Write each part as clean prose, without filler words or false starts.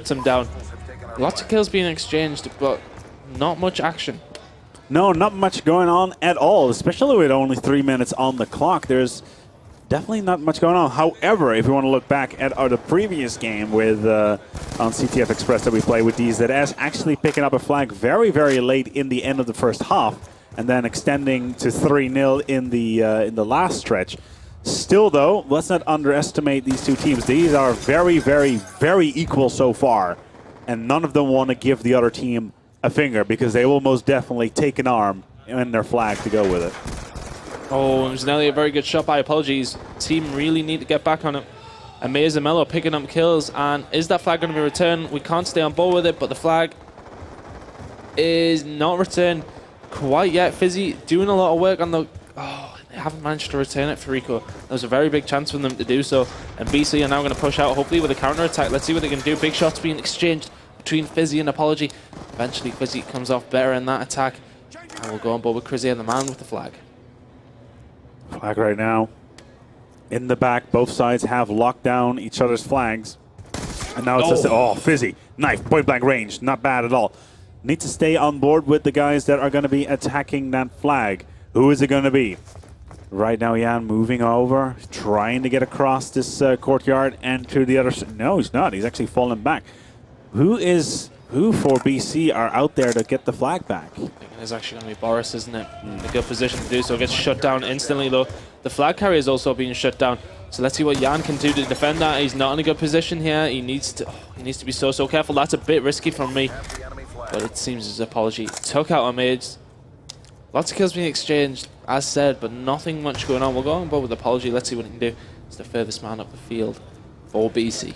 puts him down. Lots of kills being exchanged, but not much action. No, not much going on at all, especially with only 3 minutes on the clock. There's definitely not much going on. However, if we want to look back at the previous game with on CTF Express that we played with DZS, actually picking up a flag very, very late in the end of the first half, and then extending to 3-0 in the last stretch. Still, though, let's not underestimate these two teams. These are very, very, very equal so far, and none of them want to give the other team a finger because they will most definitely take an arm and their flag to go with it. Oh, it was nearly a very good shot by Apologies. Team really need to get back on it. Amaze and Mello picking up kills, and is that flag going to be returned? We can't stay on board with it, but the flag is not returned quite yet. Fizzy doing a lot of work on the... Oh, they haven't managed to return it, Fariko. There was a very big chance for them to do so, and BC are now going to push out, hopefully with a counter-attack. Let's see what they can do. Big shots being exchanged between Fizzy and Apology. Eventually, Fizzy comes off better in that attack, and we'll go on board with Crizzy and the man with the flag. Flag right now. In the back, both sides have locked down each other's flags. And now it's just, oh, Fizzy. Knife, point blank range. Not bad at all. Need to stay on board with the guys that are going to be attacking that flag. Who is it going to be? Right now, Jan moving over, trying to get across this courtyard and to the other side. No, he's not. He's actually fallen back. Who for BC are out there to get the flag back? I think it's actually going to be Boris, isn't it? In a good position to do so. Gets shut down instantly, though. The flag carrier is also being shut down. So let's see what Jan can do to defend that. He's not in a good position here. He needs to be so careful. That's a bit risky from me. But it seems his Apology took out Amaze. Lots of kills being exchanged, as said, but nothing much going on. We'll go on board with Apology. Let's see what he can do. It's the furthest man up the field for BC.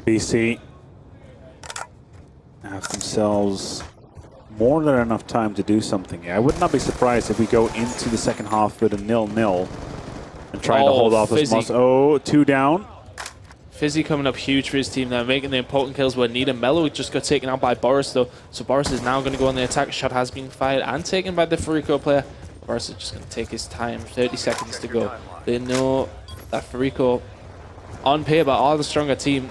BC have themselves more than enough time to do something. I would not be surprised if we go into the second half with a 0-0 and trying to hold off as much. Oh, 2 down. Fizzy coming up huge for his team now, making the important kills where needed. Mello just got taken out by Boris, though. So Boris is now going to go on the attack. Shot has been fired and taken by the Fariko player. Boris is just going to take his time. 30 seconds to go. They know that Fariko, on paper, are the stronger team.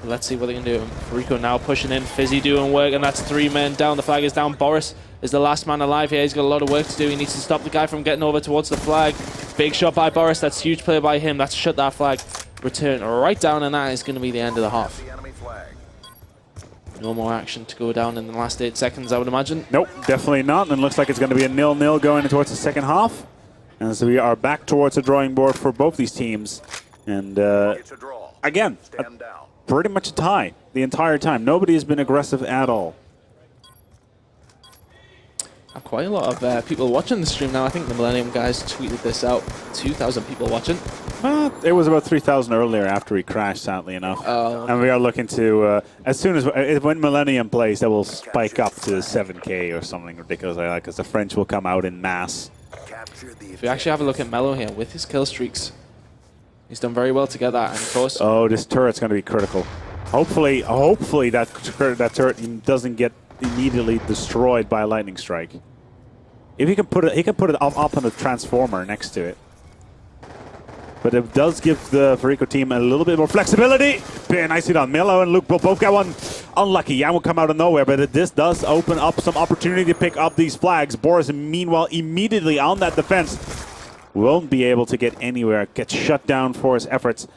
Let's see what they can do. Fariko now pushing in. Fizzy doing work, and that's 3 men down. The flag is down. Boris is the last man alive here. He's got a lot of work to do. He needs to stop the guy from getting over towards the flag. Big shot by Boris. That's huge play by him. That's shut that flag. Return right down, and that is going to be the end of the half. No more action to go down in the last 8 seconds, I would imagine. Nope, definitely not. And it looks like it's going to be a 0-0 going towards the second half. And so we are back towards the drawing board for both these teams. And again, pretty much a tie the entire time. Nobody has been aggressive at all. Quite a lot of people watching the stream now. I think the Millennium guys tweeted this out. 2,000 people watching. Well, it was about 3,000 earlier after he crashed, sadly enough. Oh. And we are looking to, as soon as, when Millennium plays, that will spike up to 7K or something ridiculous like that, because the French will come out in mass. If we actually have a look at Mello here, with his kill streaks, he's done very well to get that, and of course... Oh, this turret's going to be critical. Hopefully that turret doesn't get immediately destroyed by a lightning strike. If he can put it up on a transformer next to it. But it does give the Fariko team a little bit more flexibility. Very nicely done. Mello and Luke both got one. Unlucky. Jan will come out of nowhere, but this does open up some opportunity to pick up these flags. Boris, meanwhile, immediately on that defense, won't be able to get anywhere. Gets shut down for his efforts.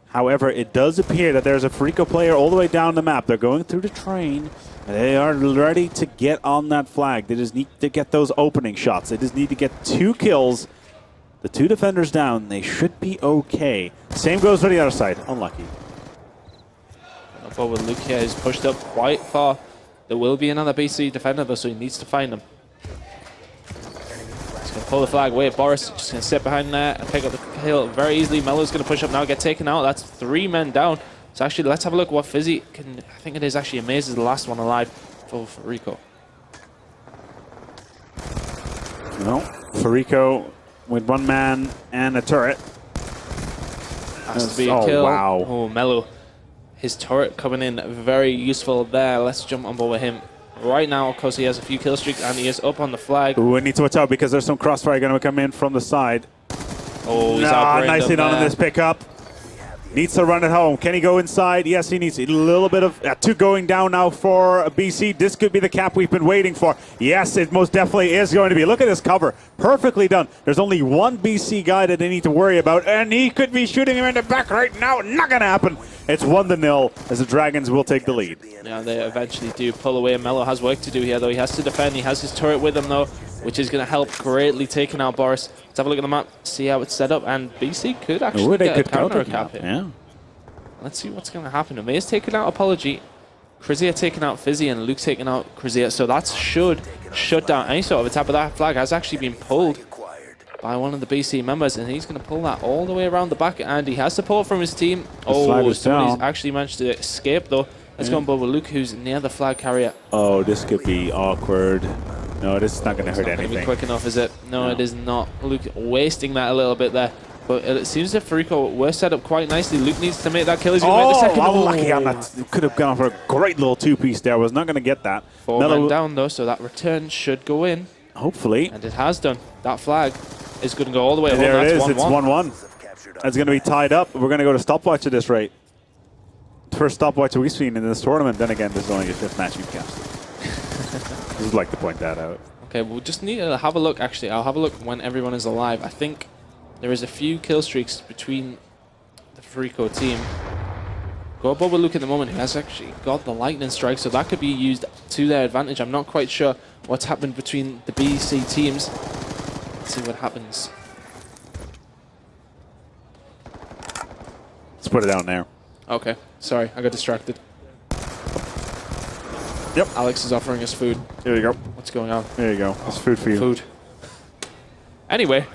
However, it does appear that there's a Fariko player all the way down the map. They're going through the train. They are ready to get on that flag. They just need to get those opening shots. They just need to get 2 kills. The 2 defenders down. They should be okay. Same goes for the other side. Unlucky. Forward Luke here is pushed up quite far. There will be another BC defender though, so he needs to find them. He's going to pull the flag away. Boris just going to sit behind there and pick up the kill very easily. Mello's going to push up now, get taken out. That's 3 men down. So actually, let's have a look what Fizzy can... I think it is actually Amaze is the last one alive for Fariko. No, Fariko with 1 man and a turret. Has to be a kill. Wow. Oh, Mello. His turret coming in very useful there. Let's jump on board with him. Right now, of course, he has a few kill streaks and he is up on the flag. Ooh, we need to watch out because there's some crossfire going to come in from the side. Oh, he's outbrained nicely done on this pickup. Needs to run it home. Can he go inside? Yes, he needs a little bit of 2 going down now for BC. This could be the cap we've been waiting for. Yes, it most definitely is going to be. Look at this cover. Perfectly done. There's only one BC guy that they need to worry about, and he could be shooting him in the back right now. Not going to happen. It's 1-0 as the Dragons will take the lead. Yeah, they eventually do pull away. Melo has work to do here, though. He has to defend. He has his turret with him, though, which is going to help greatly taking out Boris. Let's have a look at the map, see how it's set up, and BC could actually get a counter-cap here. Yeah. Let's see what's going to happen. Amaze taking out Apology, Krizia taking out Fizzy, and Luke taking out Krizia. So that should shut down any sort of attack, but that flag has actually been pulled by one of the BC members, and he's going to pull that all the way around the back, and he has support from his team. Somebody's actually managed to escape, though. Let's go on board with Luke, who's near the flag carrier. Oh, this could be awkward. No, this is not going to hurt anything. Be quick enough, is it? No, it is not. Luke wasting that a little bit there. But it seems that Fariko were set up quite nicely. Luke needs to make that kill. He's going to make the second. Oh, lucky on that. Could have gone for a great little 2-piece there. Was not going to get that. 4 men down, though, so that return should go in. Hopefully. And it has done. That flag is going to go all the way home. There it is. It's 1-1. It's going to be tied up. We're going to go to stopwatch at this rate. First stopwatch we've seen in this tournament. Then again, this is only the 5th match we've casted. Just like to point that out. Okay, we'll just need to have a look. Actually, I'll have a look when everyone is alive. I think there is a few kill streaks between the Fariko team. Go above with Luke at the moment, who has actually got the lightning strike, so that could be used to their advantage. I'm not quite sure what's happened between the BC teams. Let's see what happens. Let's put it down there. Okay, sorry, I got distracted. Yep. Alex is offering us food. Here you go. What's going on? There you go. It's food for you. Food. Anyway,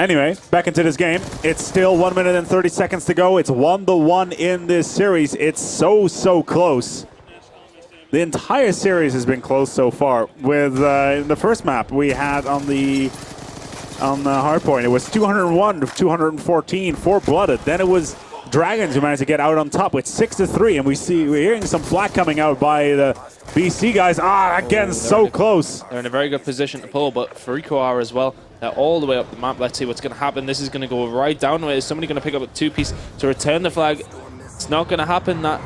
back into this game. It's still 1 minute and 30 seconds to go. It's 1-1 in this series. It's so close. The entire series has been close so far. With the first map we had on the hardpoint, it was 201 to 214, 4-blooded. Then it was Dragons who managed to get out on top with 6-3, and we're hearing some flak coming out by the BC guys. Again, so close. They're in a very good position to pull, but Fariko are as well. They're all the way up the map. Let's see what's going to happen. This is going to go right down. Is somebody going to pick up a 2-piece to return the flag? It's not going to happen. That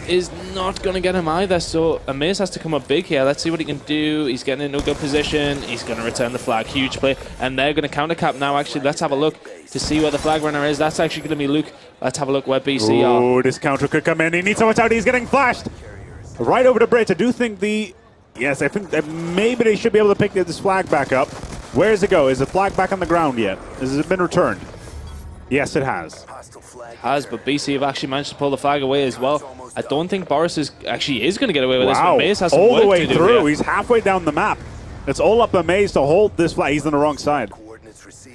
is not going to get him either. So Amaze has to come up big here. Let's see what he can do. He's getting into a good position. He's going to return the flag. Huge play. And they're going to counter cap now. Actually, let's have a look to see where the flag runner is. That's actually going to be Luke. Let's have a look where BC are. Oh, this counter could come in. He needs to watch out. He's getting flashed. Right over the bridge. I do think Yes, I think that maybe they should be able to pick this flag back up. Where does it go? Is the flag back on the ground yet? Has it been returned? Yes, it has. It has, but BC have actually managed to pull the flag away as well. I don't think Boris is going to get away with this. But Maze has some all the way work to do through. here. He's halfway down the map. It's all up to Maze to hold this flag. He's on the wrong side.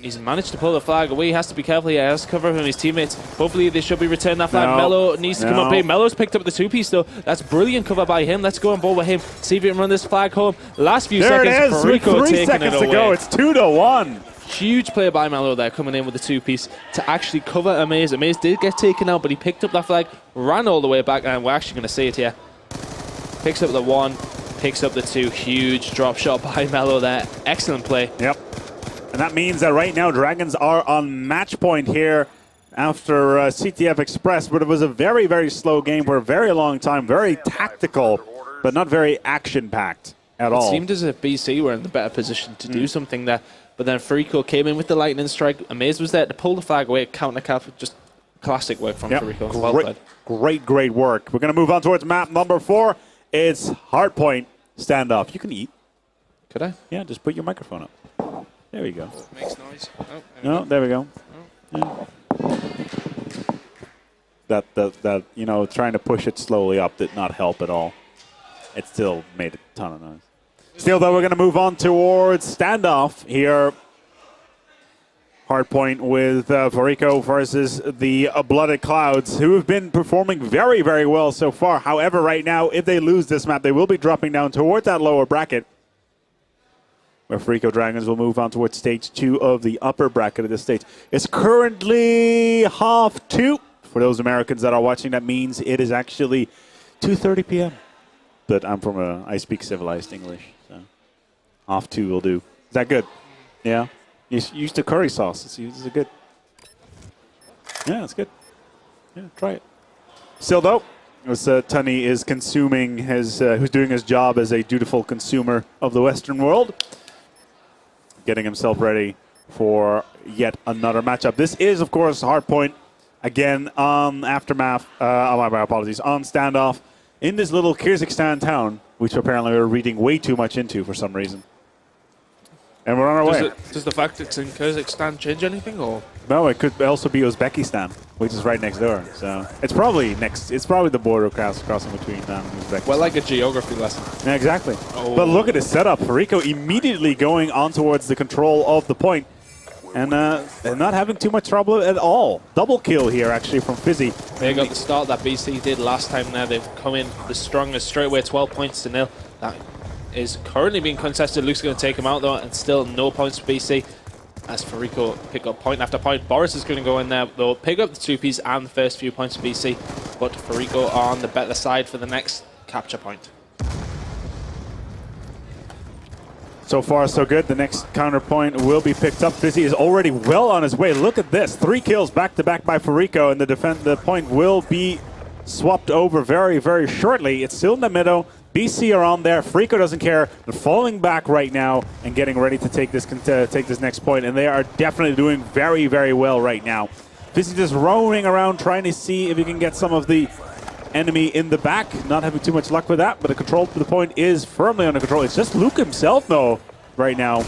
He's managed to pull the flag away. He has to be careful. He has to cover from his teammates. Hopefully, they should be returning that flag. No. Melo needs to come up big. Melo's picked up the 2-piece, though. That's brilliant cover by him. Let's go on board with him. See if we can run this flag home. Last few seconds, There it is. With 3 seconds to go. It's 2-1. Huge play by Melo there, coming in with the 2-piece to actually cover Amaze. Amaze did get taken out, but he picked up that flag, ran all the way back, and we're actually going to see it here. Picks up the 1, picks up the 2. Huge drop shot by Melo there. Excellent play. Yep. And that means that right now Dragons are on match point here after CTF Express, but it was a very slow game for a very long time. Very tactical, but not very action-packed at all. It seemed as if BC were in the better position to do something there. But then Fariko came in with the lightning strike. Amaze was there to pull the flag away, counter cap. Just classic work from Fariko. Well played. Great work. We're going to move on towards map number 4. It's hardpoint standoff. You can eat. Could I? Yeah, just put your microphone up. There we go. Makes noise. There we go. Yeah. That trying to push it slowly up did not help at all. It still made a ton of noise. Still, though, we're going to move on towards standoff here. Hardpoint with Fariko versus the Blooded Clouds, who have been performing very well so far. However, right now, if they lose this map, they will be dropping down towards that lower bracket, where Fariko.Dragons will move on towards stage 2 of the upper bracket of this stage. It's currently 2:30. For those Americans that are watching, that means it is actually 2:30 p.m. But I speak civilized English, so 2:30 will do. Is that good? Yeah? Use the curry sauce. It's good. Yeah, it's good. Yeah, try it. Still though, as Tunny is consuming his, who's doing his job as a dutiful consumer of the Western world, getting himself ready for yet another matchup. This is, of course, Hardpoint again on Aftermath. My apologies, on Standoff in this little Kyrgyzstan town, which apparently we're reading way too much into for some reason. And we're on our way. Does the fact it's in Kazakhstan change anything, or? No, it could also be Uzbekistan, which is right next door. So it's probably next. It's probably the border crossing between Uzbekistan. Well, like a geography lesson. Yeah, exactly. Oh. But look at his setup. Fariko immediately going on towards the control of the point, and not having too much trouble at all. Double kill here, actually, from Fizzy. They got the start that BC did last time there. They've come in the strongest straight away, 12 points to 0. That is currently being contested. Luke's going to take him out, though, and still no points for BC. As Fariko pick up point after point. Boris is going to go in there, though, pick up the 2Ps and the first few points for BC. But Fariko on the better side for the next capture point. So far, so good. The next counterpoint will be picked up. Fizzy is already well on his way. Look at this. 3 kills back-to-back by Fariko, and the point will be swapped over very, very shortly. It's still in the middle. BC are on there. Fariko doesn't care. They're falling back right now and getting ready to take this next point, and they are definitely doing very, very well right now. Fizzy just roaming around trying to see if he can get some of the enemy in the back. Not having too much luck with that, but the control to the point is firmly under control. It's just Luke himself, though, right now.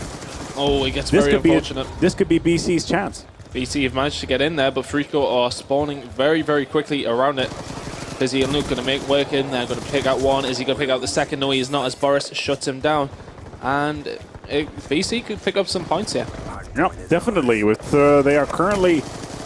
Oh, he gets very unfortunate. This could be BC's chance. BC have managed to get in there, but Fariko are spawning very, very quickly around it. Fizzy and Luke going to make work in there, going to pick out one. Is he going to pick out the second? No, he is not, as Boris shuts him down. And BC could pick up some points here. Yeah, definitely. With they are currently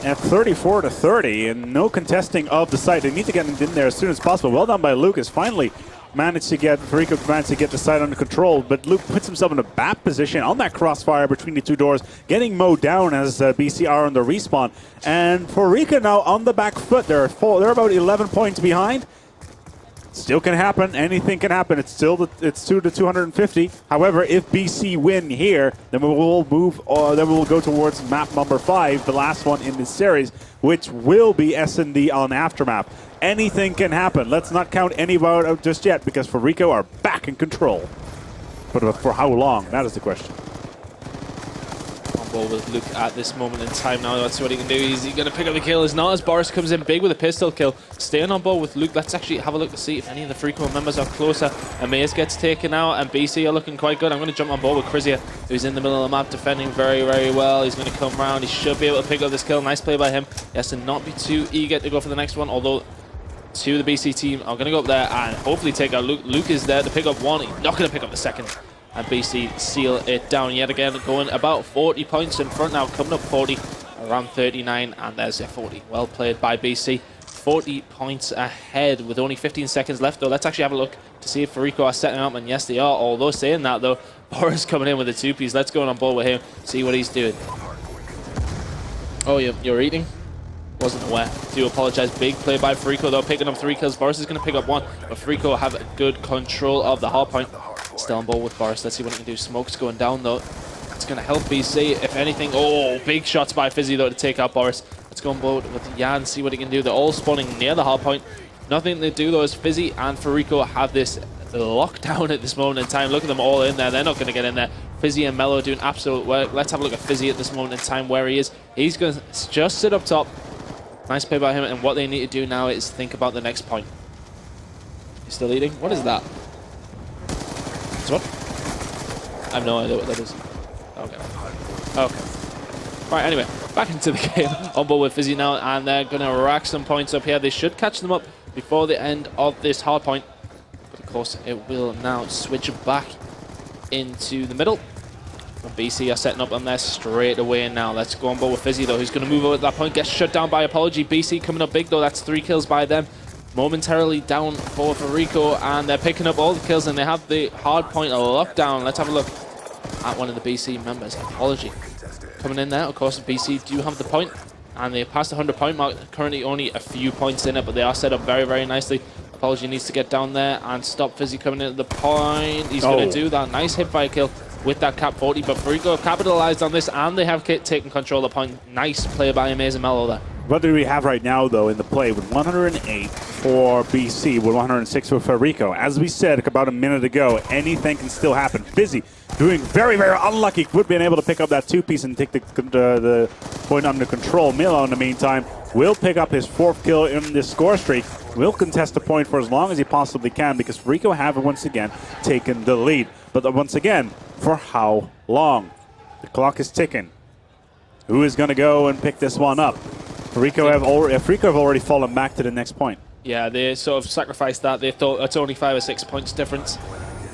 at 34-30 and no contesting of the site. They need to get in there as soon as possible. Well done by Lucas. Finally Fariko managed to get the site under control, but Luke puts himself in a bad position on that crossfire between the two doors, getting mowed down as BC are on the respawn. And Fariko now on the back foot. They're about 11 points behind. Still can happen. Anything can happen. It's 2 to 250. However, if BC win here, then we will move. Then we will go towards map number 5, the last one in this series, which will be S&D on Aftermath. Anything can happen. Let's not count any out just yet, because Fariko are back in control. But for how long? That is the question. On ball with Luke at this moment in time now. That's what he can do. Is he going to pick up the kill? Is not, as Boris comes in big with a pistol kill. Staying on ball with Luke. Let's actually have a look to see if any of the Fariko members are closer. Amaze gets taken out, and BC are looking quite good. I'm going to jump on ball with Krizia, who's in the middle of the map defending very, very well. He's going to come around. He should be able to pick up this kill. Nice play by him. He has to not be too eager to go for the next one, although 2 of the BC team are going to go up there and hopefully take out Luke. Luke is there to pick up one. He's not going to pick up the second. And BC seal it down yet again, going about 40 points in front now, coming up 40, around 39, and there's a 40. Well played by BC. 40 points ahead with only 15 seconds left, though. Let's actually have a look to see if Fariko are setting up, and yes, they are. Although saying that, though, Boris coming in with the 2Ps. Let's go on board with him, see what he's doing. Oh, you're eating? Wasn't aware. Do apologize. Big play by Fariko, though, picking up 3 kills. Boris is going to pick up 1, but Fariko have good control of the hard point. Still on ball with Boris. Let's see what he can do. Smoke's going down, though. It's going to help BC, if anything. Oh, big shots by Fizzy, though, to take out Boris. Let's go on board with Jan, see what he can do. They're all spawning near the hard point. Nothing to do, though, as Fizzy and Fariko have this lockdown at this moment in time. Look at them all in there. They're not going to get in there. Fizzy and Mello doing absolute work. Let's have a look at Fizzy at this moment in time, where he is. He's going to just sit up top. Nice play by him, and what they need to do now is think about the next point. You still eating? What is that? It's what? I have no idea what that is. Okay. Okay. Right, anyway, back into the game. On board with Fizzy now, and they're going to rack some points up here. They should catch them up before the end of this hard point. But of course, it will now switch back into the middle. BC are setting up on there straight away now. Let's go on board with Fizzy, though, who's going to move over at that point. Gets shut down by Apology. BC coming up big, though. That's 3 kills by them. Momentarily down for Fariko, and they're picking up all the kills, and they have the hard point lockdown. Let's have a look at one of the BC members. Apology coming in there. Of course, BC do have the point, and they passed the 100-point mark. Currently only a few points in it, but they are set up very, very nicely. Apology needs to get down there and stop Fizzy coming into the point. He's going to do that. Nice hit by a kill with that cap 40, but Fariko capitalized on this, and they have taken control of the point. Nice play by Amazing Mello there. What do we have right now, though, in the play with 108, for BC with 106 for Fariko. As we said about a minute ago, anything can still happen. Fizzy doing very, very unlucky. Would have been able to pick up that two-piece and take the point under control. Milo, in the meantime, will pick up his 4th kill in this score streak. Will contest the point for as long as he possibly can because Fariko have once again taken the lead. But once again, for how long? The clock is ticking. Who is going to go and pick this one up? Fariko have already fallen back to the next point. Yeah, they sort of sacrificed that. They thought it's only 5 or 6 points difference.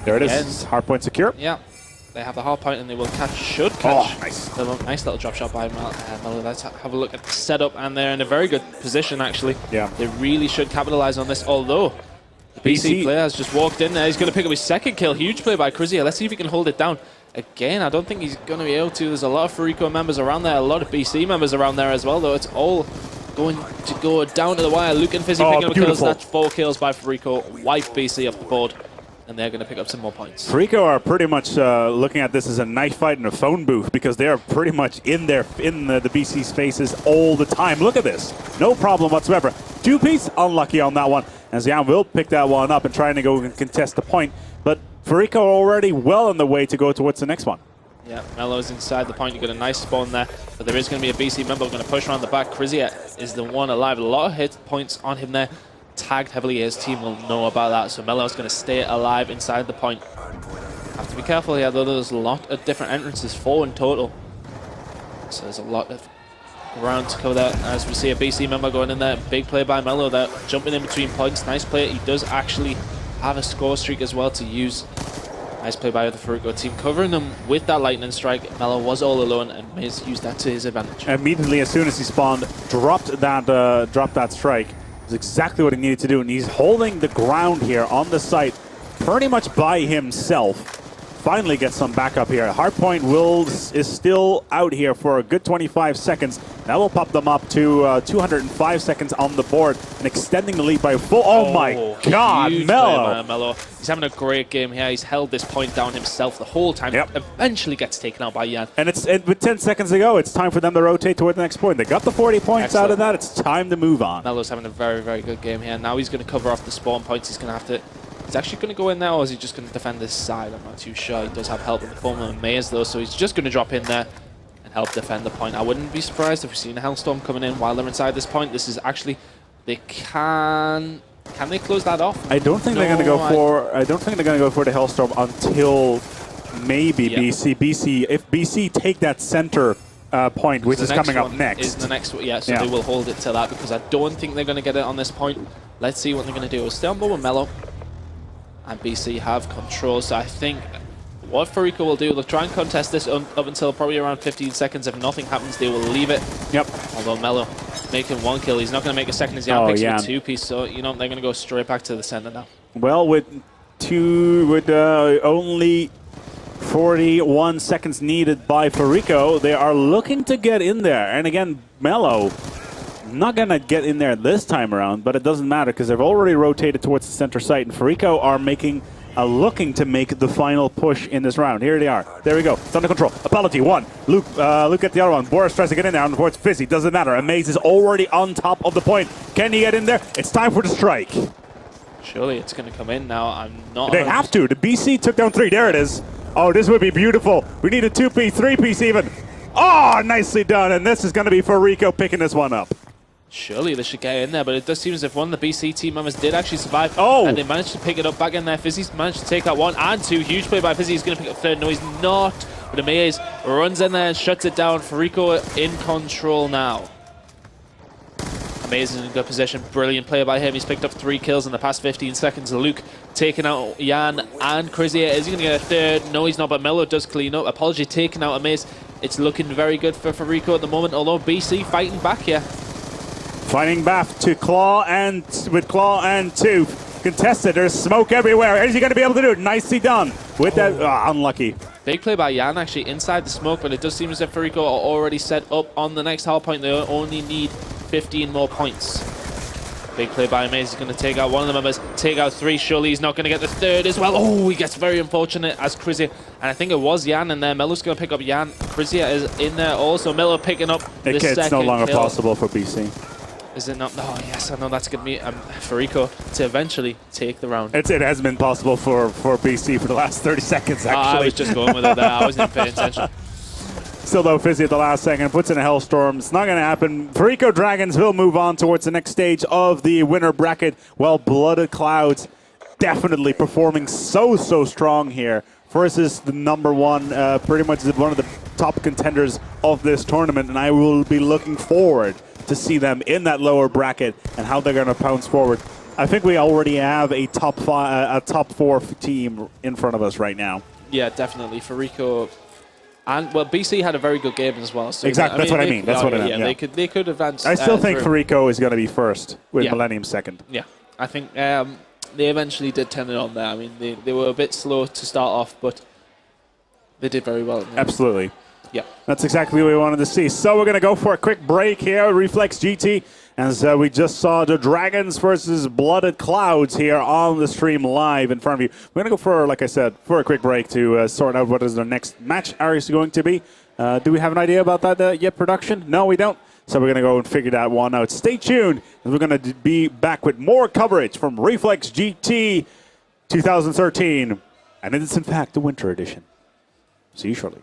There it is. Hard point secure. Yeah. They have the hard point and they will catch, should catch. Oh, nice. Nice little drop shot by Melo. Let's have a look at the setup, and they're in a very good position, actually. Yeah. They really should capitalize on this, although the BC player has just walked in there. He's going to pick up his 2nd kill. Huge play by Krizia. Let's see if he can hold it down. Again, I don't think he's going to be able to. There's a lot of Fariko members around there, a lot of BC members around there as well, though. It's all going to go down to the wire. Luke and Fizzy picking up kills. That's 4 kills by Fariko. Wipe BC off the board. And they're going to pick up some more points. Fariko are pretty much looking at this as a knife fight in a phone booth because they are pretty much in the BC's faces all the time. Look at this. No problem whatsoever. Two-piece, unlucky on that one. As Jan will pick that one up and trying to go and contest the point. But Fariko are already well on the way to go towards the next one. Yeah, Melo's inside the point. You got a nice spawn there. But there is going to be a BC member going to push around the back. Krizia is the one alive. A lot of hit points on him there. Tagged heavily, his team will know about that, so Melo's going to stay alive inside the point. Have to be careful here, though. There's a lot of different entrances, 4 in total, so there's a lot of ground to cover there. As we see a BC member going in there, big play by Melo there, jumping in between points. Nice play. He does actually have a score streak as well to use. Nice play by the Fariko team, covering them with that lightning strike. Melo was all alone, and Miz used that to his advantage. Immediately, as soon as he spawned, dropped that strike. Exactly what he needed to do, and he's holding the ground here on the site pretty much by himself. Finally gets some backup here. Hardpoint is still out here for a good 25 seconds. That will pop them up to 205 seconds on the board and extending the lead by a full. Oh my God, Melo! He's having a great game here. He's held this point down himself the whole time. Yep. Eventually gets taken out by Jan. And with 10 seconds to go, it's time for them to rotate toward the next point. They got the 40 points out of that. It's time to move on. Melo's having a very, very good game here. Now he's going to cover off the spawn points. He's going to have to... He's actually going to go in there, or is he just going to defend this side? I'm not too sure. He does have help in the form of Maze, though, so he's just going to drop in there and help defend the point. I wouldn't be surprised if we've seen a Hellstorm coming in while they're inside this point. This is actually... They can they close that off? I don't think they're going to go for... I don't think they're going to go for the Hellstorm until maybe BC. BC, if BC take that center point, which is coming up next. Is the next one, yeah, so they will hold it to that because I don't think they're going to get it on this point. Let's see what they're going to do. We'll stay on board with Melo. And BC have control, so I think what Fariko will do, they'll try and contest this up until probably around 15 seconds. If nothing happens, they will leave it. Yep. Although Melo making 1 kill, he's not going to make a second as he picks up a 2-piece, so you know they're going to go straight back to the center now. Well, with only 41 seconds needed by Fariko, they are looking to get in there. And again, Melo not going to get in there this time around, but it doesn't matter because they've already rotated towards the center site, and Fariko are looking to make the final push in this round. Here they are. There we go. It's under control. Apology, 1. Luke at the other one. Boris tries to get in there on towards Fizzy. Doesn't matter. Amaze is already on top of the point. Can he get in there? It's time for the strike. Surely it's going to come in now. I'm not... They have to. The BC took down 3. There it is. Oh, this would be beautiful. We need a 2-piece, 3-piece even. Oh, nicely done. And this is going to be Fariko picking this one up. Surely they should get in there, but it does seem as if one of the BC team members did actually survive. Oh! And they managed to pick it up back in there. Fizzy's managed to take out 1 and 2. Huge play by Fizzy. He's going to pick up 3rd. No, he's not. But Amaze runs in there and shuts it down. Fariko in control now. Amaze is in a good position. Brilliant play by him. He's picked up 3 kills in the past 15 seconds. Luke taking out Jan and Krizia. Is he going to get a 3rd? No, he's not, but Melo does clean up. Apology taking out Amaze. It's looking very good for Fariko at the moment, although BC fighting back here. Fighting back to Claw and Tooth. Contested. There's smoke everywhere. Is he going to be able to do it? Nicely done. With that, unlucky. Big play by Jan actually inside the smoke, but it does seem as if Fariko are already set up on the next hard point. They only need 15 more points. Big play by Amaze. He's going to take out 1 of the members, take out 3. Surely he's not going to get the 3rd as well. Oh, he gets very unfortunate as Krizia. And I think it was Jan in there. Melo's going to pick up Jan. Krizia is in there also. Melo picking up the second It's no longer kill. possible for BC. Is it not? Oh, yes, I know that's going to be Fariko to eventually take the round. It hasn't been possible for BC for the last 30 seconds, actually. I was just going with it there. I wasn't even paying attention. Still though, Fizzy at the last second puts in a Hellstorm. It's not going to happen. Fariko.Dragons will move on towards the next stage of the winner bracket. Well, Blooded Clouds definitely performing so strong here versus the number one, pretty much one of the top contenders of this tournament. And I will be looking forward to see them in that lower bracket and how they're going to pounce forward. I think we already have a top 4 team in front of us right now. Yeah, definitely. Fariko and well, BC had a very good game as well. So exactly, that's what I mean. That's what I mean. Yeah, they could advance. I still think Fariko is going to be first with Millennium second. Yeah, I think they eventually did turn it on there. I mean, they were a bit slow to start off, but they did very well. Absolutely. Yeah. That's exactly what we wanted to see. So we're going to go for a quick break here at ReflexGT. As we just saw the Dragons versus Blooded Clouds here on the stream live in front of you. We're going to go for, like I said, for a quick break to sort out what is the next match is going to be. Do we have an idea about that yet, production? No, we don't. So we're going to go and figure that one out. Stay tuned. We're going to be back with more coverage from ReflexGT 2013. And it is, in fact, the winter edition. See you shortly.